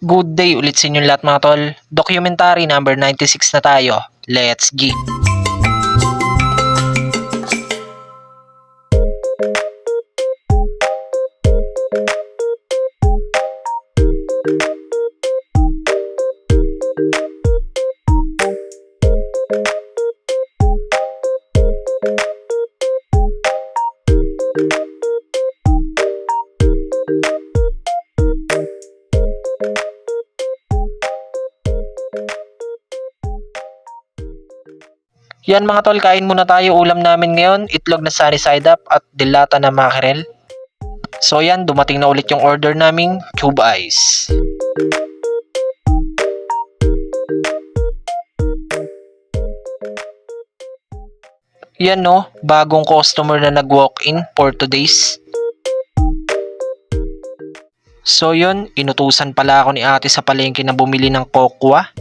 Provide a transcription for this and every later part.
Good day ulit sa inyo lahat mga tol. Documentary number 96 na tayo. Let's get! Yan mga tol, kain muna tayo. Ulam namin ngayon, itlog na sunny side up at dilata na mackerel. So yan, dumating na ulit yung order naming cube ice. Yan no, bagong customer na nag-walk-in for today's. So yun, inutusan pala ako ni ate sa palengke na bumili ng kokwa.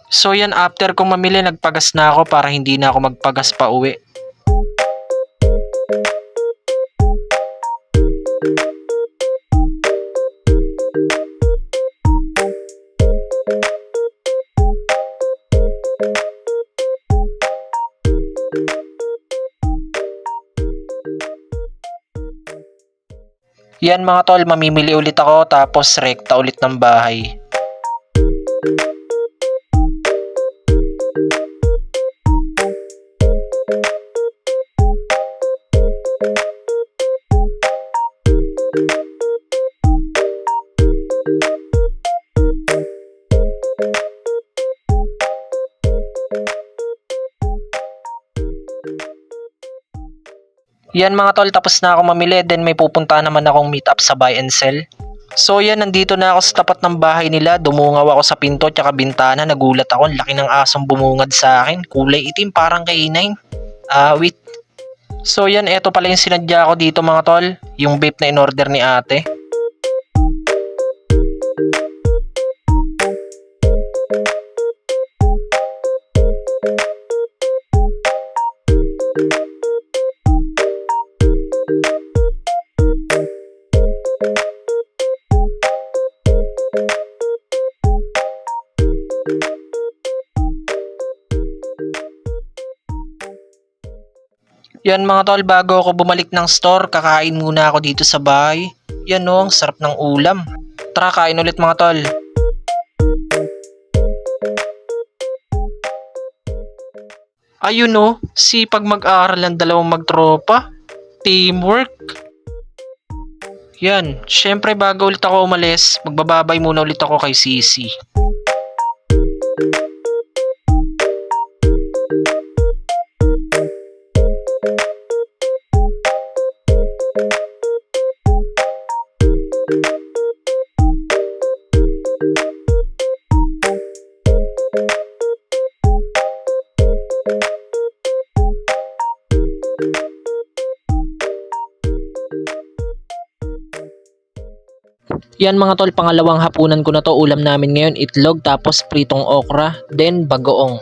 So yan, after kong mamili, nagpagas na ako para hindi na ako magpagas pa uwi. Yan mga tol, mamimili ulit ako tapos rekta ulit ng bahay. Yan mga tol, tapos na ako mamili, then may pupunta naman akong meet up sa buy and sell. So yan, nandito na ako sa tapat ng bahay nila, dumungaw ako sa pinto tsaka bintana, nagulat ako, laki ng asong bumungad sa akin, kulay itim parang K9. Wait. So yan, eto pala yung sinadya ko dito mga tol, yung vape na in-order ni ate. Yan mga tol, bago ako bumalik ng store, kakain muna ako dito sa bahay. Yan o, ang sarap ng ulam. Tara, kain ulit mga tol. Ayun o, sipag mag-aaral ang dalawang magtropa. Teamwork. Yan, syempre bago ulit ako umalis, magbababay muna ulit ako kay Sisi. Yan mga tol, pangalawang hapunan ko na to. Ulam namin ngayon, itlog, tapos pritong okra, then bagoong.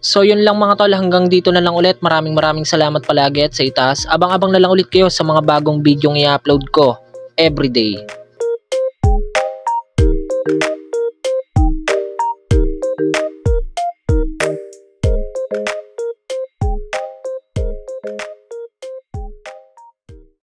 So yun lang mga tol, hanggang dito na lang ulit. Maraming salamat palagi at sa itaas. Abang-abang na lang ulit kayo sa mga bagong bidyong i-upload ko everyday.